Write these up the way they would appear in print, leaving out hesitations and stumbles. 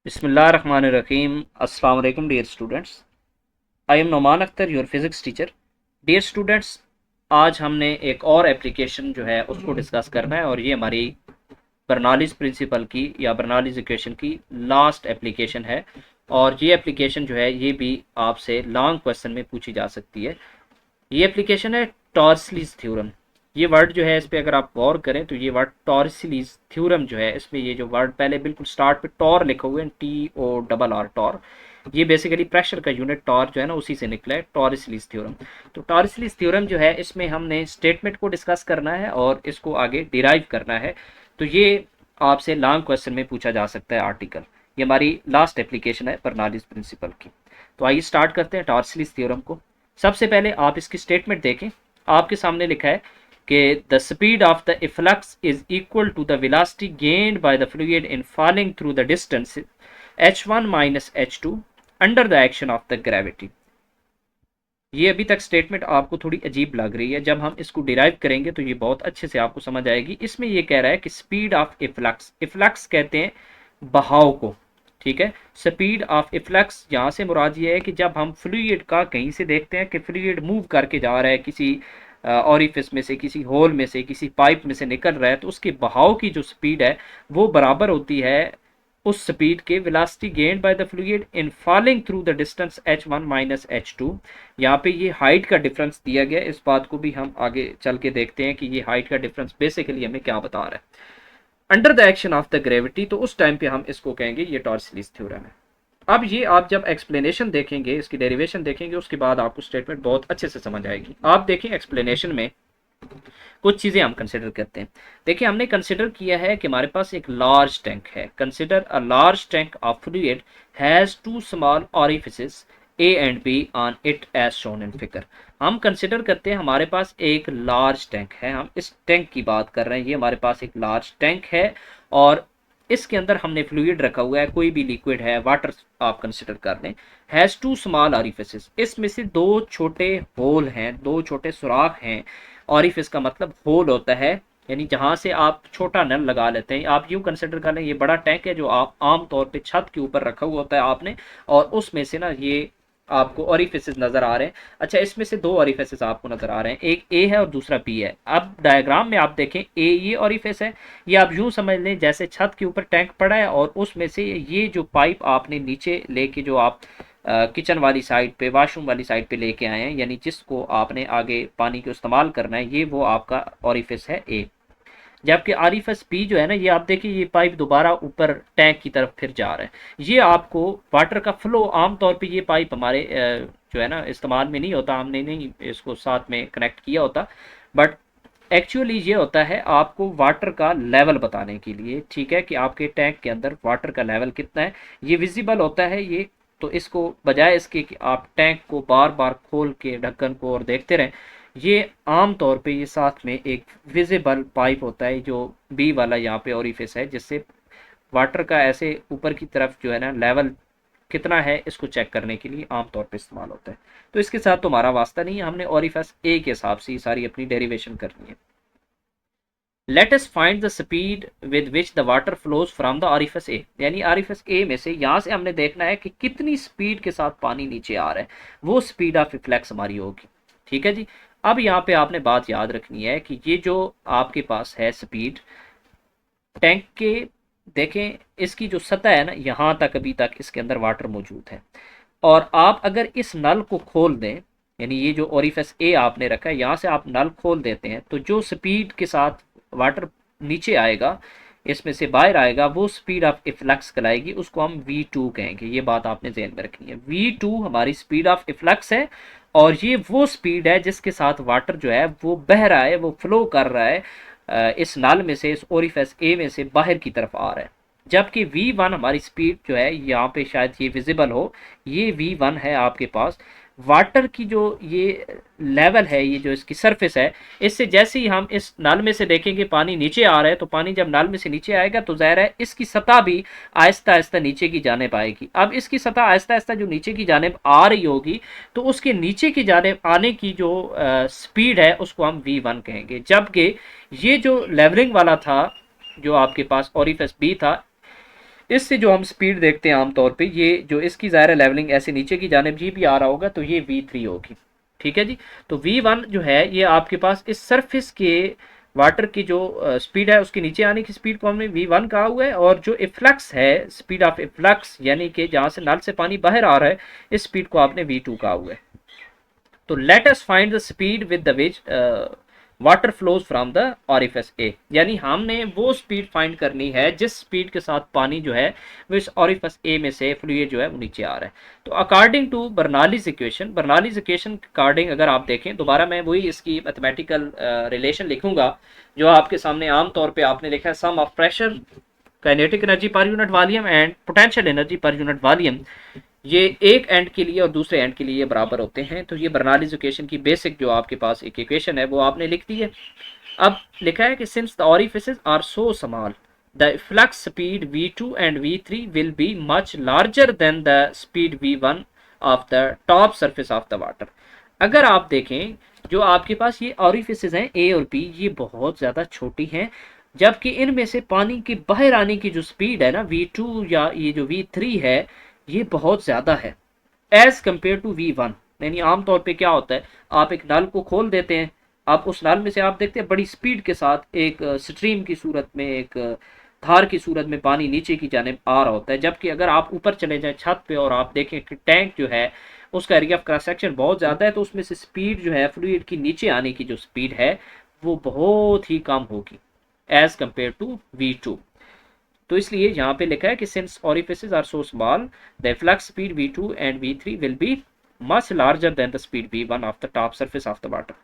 बिस्मिल्लाहिर्रहमानिर्रहीम। अस्सलाम वालेकुम dear students. I am Noman Akhtar, your physics teacher. Dear students, आज हमने एक और एप्लीकेशन जो है उसको डिस्कस करना है और ये हमारी बर्नौलीज़ प्रिंसिपल की या बर्नौलीज़ इक्वेशन की लास्ट एप्लीकेशन है। और ये एप्लीकेशन जो है ये भी आपसे लॉन्ग क्वेश्चन में पूछी जा सकती है। ये एप्लीकेशन है टॉर्सलीज थ्योरम। ये वर्ड जो है इस पे अगर आप गौर करें तो ये वर्ड टॉर्सलीज थ्योरम जो है इसमें ये जो वर्ड पहले बिल्कुल स्टार्ट पे टॉर लिखा हुआ है, TORR टॉर। ये बेसिकली प्रेशर का यूनिट टॉर जो है ना उसी से निकला है, टॉर्सलीज थ्योरम। तो टॉर्सलीज थ्योरम जो है इसमें हमने स्टेटमेंट को डिस्कस करना है और इसको आगे डिराइव करना है। तो ये आपसे लॉन्ग क्वेश्चन में पूछा जा सकता है आर्टिकल। ये हमारी लास्ट एप्लीकेशन है बर्नौलीज़ प्रिंसिपल की। तो आइए स्टार्ट करते हैं टॉर्सलीज थ्योरम को। सबसे पहले आप इसकी स्टेटमेंट देखें। आपके सामने लिखा है कि the speed of the efflux is equal to the velocity gained by the fluid in falling through the distance h1 minus h2 under the action of the gravity. ये अभी तक स्टेटमेंट आपको थोड़ी अजीब लग रही है, जब हम इसको डिराइव करेंगे तो ये बहुत अच्छे से आपको समझ आएगी। इसमें ये कह रहा है कि स्पीड ऑफ इफ्लक्स, इफ्लक्स कहते हैं बहाव को, ठीक है। स्पीड ऑफ इफ्लक्स यहाँ से मुराद ये है कि जब हम फ्लूइड का कहीं से देखते हैं कि फ्लूइड मूव करके जा रहा है किसी ऑरिफिस में से, किसी होल में से, किसी पाइप में से निकल रहा है, तो उसके बहाव की जो स्पीड है वो बराबर होती है उस स्पीड के velocity gained by the fluid in falling through the distance h1 minus h2। यहाँ पे ये हाइट का डिफरेंस दिया गया है, इस बात को भी हम आगे चल के देखते हैं कि ये हाइट का डिफरेंस बेसिकली हमें क्या बता रहा है। Under the action of the gravity, तो उस टाइम पे हम इसको कहेंगे ये टॉर्सलीज थ्योरम है। अब ये आप जब एक्सप्लेनेशन देखेंगे, इसकी डेरिवेशन देखेंगे, उसके बाद आपको स्टेटमेंट बहुत अच्छे से समझ आएगी। आप देखें एक्सप्लेनेशन में कुछ चीजें हम कंसिडर करते हैं। देखिए हमने कंसिडर किया है कि हमारे पास एक लार्ज टैंक है। Consider a large tank of fluid has two small orifices A and B on it as shown in figure. हम कंसिडर करते हैं हमारे पास एक लार्ज टैंक है, हम इस टैंक की बात कर रहे हैं। ये हमारे पास एक लार्ज टैंक है और इसके अंदर हमने फ्लूइड रखा हुआ है, कोई भी लिक्विड है, वाटर आप कंसिडर कर लें। हैज टू स्मॉल ऑरिफिसेस, इसमें से दो छोटे होल हैं, दो छोटे सुराख हैं। ऑरिफिस का मतलब होल होता है, यानी जहां से आप छोटा नल लगा लेते हैं। आप यूं कंसिडर कर लें ये बड़ा टैंक है जो आप आम तौर पे छत के ऊपर रखा हुआ होता है आपने, और उसमें से ना ये आपको ऑरिफिसेस नजर आ रहे हैं। अच्छा, इसमें से दो ऑरिफिसेस आपको नजर आ रहे हैं, एक ए है और दूसरा बी है। अब डायग्राम में आप देखें ए ये ऑरिफिस है, ये आप यूं समझ लें जैसे छत के ऊपर टैंक पड़ा है और उसमें से ये जो पाइप आपने नीचे लेके जो आप किचन वाली साइड पे, वॉशरूम वाली साइड पे लेके आए हैं, यानी जिसको आपने आगे पानी को इस्तेमाल करना है, ये वो आपका ऑरिफिस है ए। जबकि ऑरिफिस बी जो है ना, ये आप देखिए ये पाइप दोबारा ऊपर टैंक की तरफ फिर जा रहा है। ये आपको वाटर का फ्लो, आमतौर पे ये पाइप हमारे जो है ना इस्तेमाल में नहीं होता, हमने नहीं इसको साथ में कनेक्ट किया होता, बट एक्चुअली ये होता है आपको वाटर का लेवल बताने के लिए, ठीक है, कि आपके टैंक के अंदर वाटर का लेवल कितना है। ये विजिबल होता है ये, तो इसको बजाय इसके कि आप टैंक को बार बार खोल के ढक्कन को और देखते रहें, ये आम तौर पे ये साथ में एक विजिबल पाइप होता है जो बी वाला यहाँ पे ओरिफिस है, जिससे वाटर का ऐसे ऊपर की तरफ जो है ना लेवल कितना है इसको चेक करने के लिए आमतौर पे इस्तेमाल होता है। तो इसके साथ तो हमारा वास्ता नहीं है, हमने ओरिफिस ए के हिसाब से सारी अपनी डेरिवेशन करनी है। Let us find the speed with which the water flows from the orifice A, यानी ऑरिफिस ए में से यहाँ से हमने देखना है कि कितनी स्पीड के साथ पानी नीचे आ रहा है, वो स्पीड ऑफ रिफ्लेक्स हमारी होगी, ठीक है जी। अब यहाँ पे आपने बात याद रखनी है कि ये जो आपके पास है स्पीड टैंक के, देखें इसकी जो सतह है ना, यहाँ तक अभी तक इसके अंदर वाटर मौजूद है, और आप अगर इस नल को खोल दें, यानी ये जो ओरिफिस ए आपने रखा है, यहाँ से आप नल खोल देते हैं, तो जो स्पीड के साथ वाटर नीचे आएगा, इसमें से बाहर आएगा, वो स्पीड ऑफ इफ्लक्स कहलाएगी, उसको हम V2 कहेंगे। ये बात आपने ध्यान में रखनी है, V2 हमारी स्पीड ऑफ इफ्लक्स है, और ये वो स्पीड है जिसके साथ वाटर जो है वो बह रहा है, वो फ्लो कर रहा है इस नल में से, इस ओरिफिस ए में से बाहर की तरफ आ रहा है। जबकि V1 हमारी स्पीड जो है, यहाँ पे शायद ये विजिबल हो, ये V1 है आपके पास। वाटर की जो ये लेवल है, ये जो इसकी सरफेस है, इससे जैसे ही हम इस नल में से देखेंगे पानी नीचे आ रहा है, तो पानी जब नल में से नीचे आएगा तो ज़ाहिर है इसकी सतह भी आहिस्ता आहिस्ता नीचे की जानिब आएगी। अब इसकी सतह आहिस्ता आहिस्ता जो नीचे की जानिब आ रही होगी, तो उसके नीचे की जानिब आने की जो स्पीड है उसको हम V1 कहेंगे। जबकि ये जो लेवलिंग वाला था, जो आपके पास ओरिफिस बी था, इससे जो हम स्पीड देखते हैं आमतौर पे, ये जो इसकी ज़ाहिर लेवलिंग ऐसे नीचे की जानिब जी भी आ रहा होगा, तो ये V3 होगी। ठीक है जी। तो V1 जो है ये आपके पास इस सरफेस के वाटर की जो स्पीड है उसके नीचे आने की स्पीड को हमने V1 कहा हुआ है, और जो इफ्लक्स है, स्पीड ऑफ इफ्लक्स यानी कि जहाँ से नल से पानी बाहर आ रहा है, इस स्पीड को आपने V2 कहा हुआ है। तो let us find the speed with the which water flows from the orifice A, यानी हमने वो स्पीड फाइंड करनी है जिस स्पीड के साथ पानी जो है वो इस ऑरिफिस ए में से फ्लूइड जो है वो नीचे आ रहा है। तो according to Bernoulli's equation, Bernoulli's equation according अगर आप देखें, दोबारा मैं वही इसकी मैथमेटिकल रिलेशन लिखूंगा जो आपके सामने आम तौर पे आपने लिखा है, sum of pressure, kinetic energy per unit volume and potential energy per unit volume, ये एक एंड के लिए और दूसरे एंड के लिए बराबर होते हैं। तो ये बर्नौलीज इक्वेशन की बेसिक जो आपके पास एक इक्वेशन है वो आपने लिख दी है। अब लिखा है कि since the orifices are so small the flux speed V2 and V3 will be much larger than the speed V1 of the top surface of the water. अगर आप देखें जो आपके पास ये ऑरिफिसेस हैं A और B, ये बहुत ज़्यादा छोटी हैं, जबकि इनमें से पानी के बाहर आने की जो स्पीड है ना V2 या ये जो V3 है, ये बहुत ज़्यादा है एज कम्पेयर टू V1। यानी आमतौर पे क्या होता है, आप एक नल को खोल देते हैं, आप उस नल में से आप देखते हैं बड़ी स्पीड के साथ एक स्ट्रीम की सूरत में, एक धार की सूरत में पानी नीचे की जानिब आ रहा होता है। जबकि अगर आप ऊपर चले जाएं छत पे और आप देखें कि टैंक जो है उसका एरिया ऑफ क्रॉस सेक्शन बहुत ज़्यादा है, तो उसमें से स्पीड जो है फ्लूइड की नीचे आने की जो स्पीड है वो बहुत ही कम होगी एज कम्पेयर टू V2। तो इसलिए यहाँ पे लिखा है कि since orifices are so small the flux speed V2 and V3 will be much larger than the speed V1 of the top surface of the water.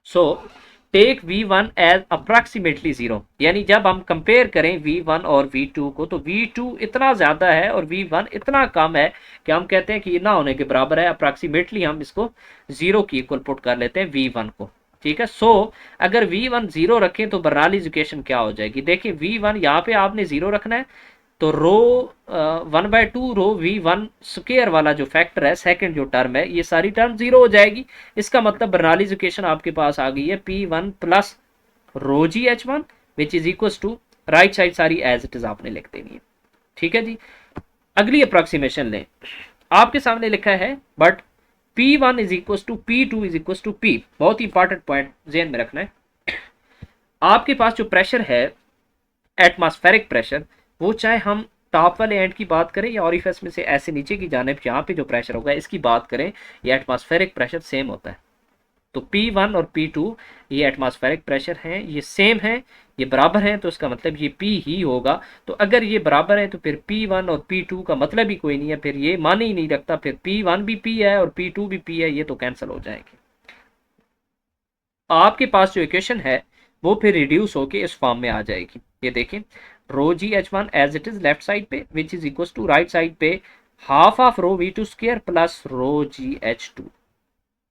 So take V1 as approximately zero, यानी जब हम compare करें V1 और V2 को, तो V2 इतना ज़्यादा है और V1 इतना कम है कि हम कहते हैं कि ये ना होने के बराबर है। अप्रॉक्सीमेटली हम इसको जीरो की इक्वल पुट कर लेते हैं V1 को। ठीक है। अगर V1 जीरो रखें तो बर्नौलीज इक्वेशन क्या हो जाएगी, देखिए V1 यहाँ पे आपने जीरो रखना है, तो रो 1/2 रो V1 स्क्वायर वाला जो फैक्टर है, सेकंड जो टर्म है, ये सारी टर्म जीरो हो जाएगी। इसका मतलब बर्नौलीज इक्वेशन आपके पास आ गई है P1 plus rho GH1 which is equal to, right side सारी एज इट इज आपने लिख देनी है। ठीक है जी। अगली अप्रोक्सीमेशन लें, आपके सामने लिखा है but P1 is equal to P2 is equal to P। बहुत ही इंपॉर्टेंट पॉइंट जेन में रखना है। आपके पास जो प्रेशर है, एटमॉस्फेरिक प्रेशर, वो चाहे हम टॉप वाले एंड की बात करें या ऑरिफिस में से ऐसे नीचे की जानिब यहाँ पे जो प्रेशर होगा इसकी बात करें, ये एटमॉस्फेरिक प्रेशर सेम होता है। तो P1 और P2 ये एटमॉस्फेरिक प्रेशर हैं, ये सेम है, ये बराबर हैं, तो इसका मतलब ये P ही होगा। तो अगर ये बराबर है तो फिर P1 और P2 का मतलब ही कोई नहीं है, फिर ये माने ही नहीं रखता, फिर P1 भी P है और P2 भी P है, ये तो कैंसिल हो जाएंगे। आपके पास जो इक्वेशन है वो फिर रिड्यूस होके इस फॉर्म में आ जाएगी। ये देखें, rho GH1 as it is left side पे which is equal to right side पे half of rho V2 square plus rho GH2।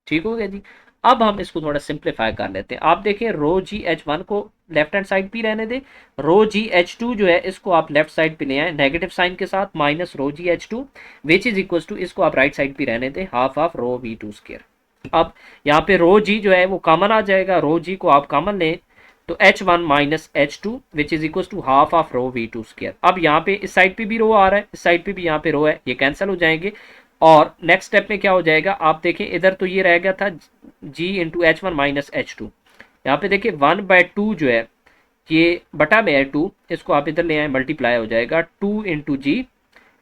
ठीक हो गया जी। अब हम इसको थोड़ा सिंप्लीफाई कर लेते हैं। आप देखिए रो GH1 को लेफ्ट हैंड साइड पे रहने दें, रो GH2 जो है इसको आप लेफ्ट साइड पे ले आए नेगेटिव साइन के साथ, minus rho GH2 which is equal to, इसको आप राइट साइड पे रहने दें, half of rho V2 square. अब यहाँ पे रो जी जो है वो कॉमन आ जाएगा, रो जी को आप कॉमन लें तो H1 minus H2 which is equal to half of rho V2 square. अब यहाँ पे इस साइड पे भी रो आ रहा है, इस साइड पे भी यहाँ पे रो है, ये कैंसिल हो जाएंगे। और नेक्स्ट स्टेप में क्या हो जाएगा, आप देखें इधर तो ये रह गया था G into H1 minus H2, यहाँ पे देखिए 1/2 जो है ये बटा में है 2, इसको आप इधर ले आए, मल्टीप्लाई हो जाएगा 2 into G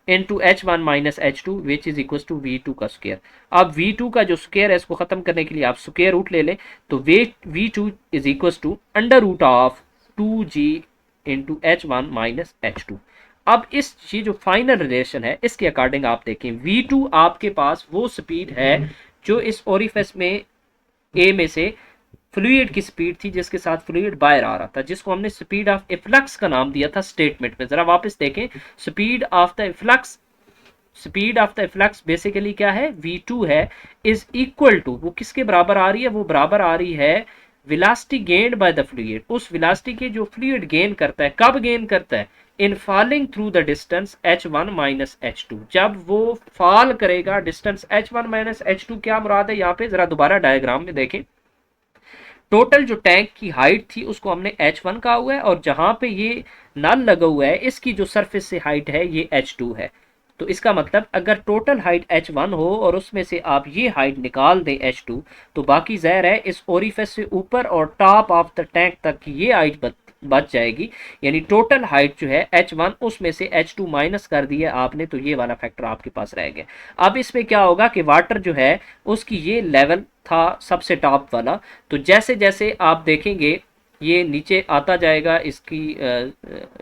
into H1 minus H2 which is equal to V2 का स्क्वायर। अब V2 का जो स्क्वायर है इसको खत्म करने के लिए आप स्क्वायर रूट ले लें, तो V2 is equal to under root of 2G into H1 minus H2। अब इस ये जो फाइनल रिलेशन है इसके अकॉर्डिंग आप देखें, V2 आपके पास वो स्पीड है जो इस ओरिफिस में A में से फ्लूइड की स्पीड थी जिसके साथ फ्लूइड बाहर आ रहा था, जिसको हमने स्पीड ऑफ इफ्लक्स का नाम दिया था स्टेटमेंट में। जरा वापस देखें, speed of the efflux basically क्या है, V2 है, इज इक्वल टू, वो किसके बराबर आ रही है, वो बराबर आ रही है velocity gained by the fluid, उस वेलोसिटी के जो फ्लूइड गेन करता है, कब गेन करता है, in falling through the distance H1 minus H2, जब वो फॉल करेगा डिस्टेंस H1 माइनस H2। क्या मुराद है यहाँ पे, जरा दोबारा डायग्राम में देखें, टोटल जो टैंक की हाइट थी उसको हमने h1 कहा हुआ है, और जहां पे ये नल लगा हुआ है इसकी जो सरफेस से हाइट है ये h2 है। तो इसका मतलब अगर टोटल हाइट h1 हो और उसमें से आप ये हाइट निकाल दें h2, तो बाकी ज़ाहिर है इस ओरिफिस से ऊपर और टॉप ऑफ द टैंक तक की ये हाइट बच जाएगी। यानी टोटल हाइट जो है h1 उसमें से h2 माइनस कर दिया आपने, तो ये वाला फैक्टर आपके पास रह गया। अब इसमें क्या होगा कि वाटर जो है उसकी ये लेवल था सबसे टॉप वाला, तो जैसे जैसे आप देखेंगे ये नीचे आता जाएगा इसकी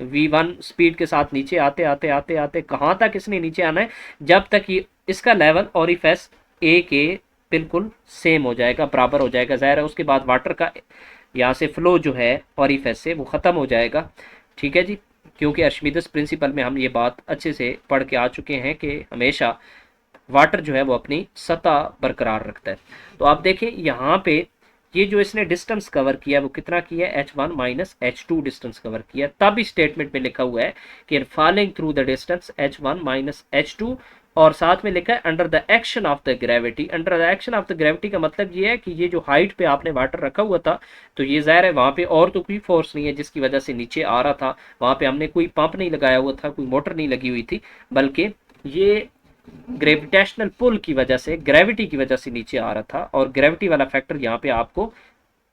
V1 स्पीड के साथ नीचे आते आते आते आते कहाँ तक इसने नीचे आना है, जब तक ये इसका लेवल ओरिफिस ए के बिल्कुल सेम हो जाएगा, बराबर हो जाएगा। ज़ाहिर है उसके बाद वाटर का यहाँ से फ्लो जो है ओरिफिस से वो ख़त्म हो जाएगा। ठीक है जी, क्योंकि अर्शमीदस प्रिंसिपल में हम ये बात अच्छे से पढ़ के आ चुके हैं कि हमेशा वाटर जो है वो अपनी सतह बरकरार रखता है। तो आप देखें यहाँ पे ये जो इसने डिस्टेंस कवर किया वो कितना किया है, h1 minus h2 distance cover किया। तब इस स्टेटमेंट में लिखा हुआ है कि falling through the distance h1 minus h2, और साथ में लिखा है under the action of the gravity. Under the action of the gravity का मतलब ये है कि ये जो हाइट पे आपने वाटर रखा हुआ था, तो ये ज़ाहिर है वहाँ पे और तो कोई फोर्स नहीं है जिसकी वजह से नीचे आ रहा था, वहाँ पे हमने कोई पंप नहीं लगाया हुआ था, कोई मोटर नहीं लगी हुई थी, बल्कि ये ग्रेविटेशनल पुल की वजह से, ग्रेविटी की वजह से नीचे आ रहा था। और ग्रेविटी वाला फैक्टर यहाँ पे आपको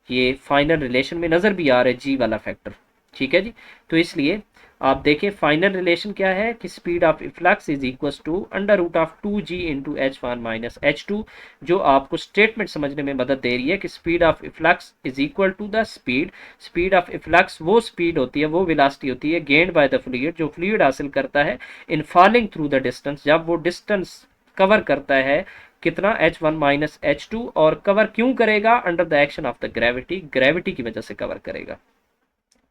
ये फाइनल रिलेशन में नज़र भी आ रहा है, जी वाला फैक्टर। ठीक है जी, तो इसलिए आप देखें फाइनल रिलेशन क्या है कि speed of efflux is equal to under root of 2g into h1 minus h2, जो आपको स्टेटमेंट समझने में मदद दे रही है कि speed of efflux is equal to the speed of efflux वो स्पीड होती है, वो वेलोसिटी होती है गेन्ड बाय द फ्लूइड, जो फ्लूइड हासिल करता है in falling through the distance, जब वो डिस्टेंस कवर करता है कितना, h1 माइनस h2। और कवर क्यों करेगा, under the action of the gravity, gravity की वजह से कवर करेगा।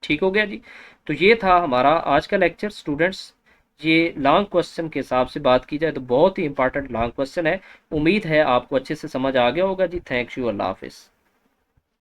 ठीक हो गया जी, तो ये था हमारा आज का लेक्चर स्टूडेंट्स। ये लॉन्ग क्वेश्चन के हिसाब से बात की जाए तो बहुत ही इंपॉर्टेंट लॉन्ग क्वेश्चन है। उम्मीद है आपको अच्छे से समझ आ गया होगा जी। थैंक यू, अल्लाह हाफिज़।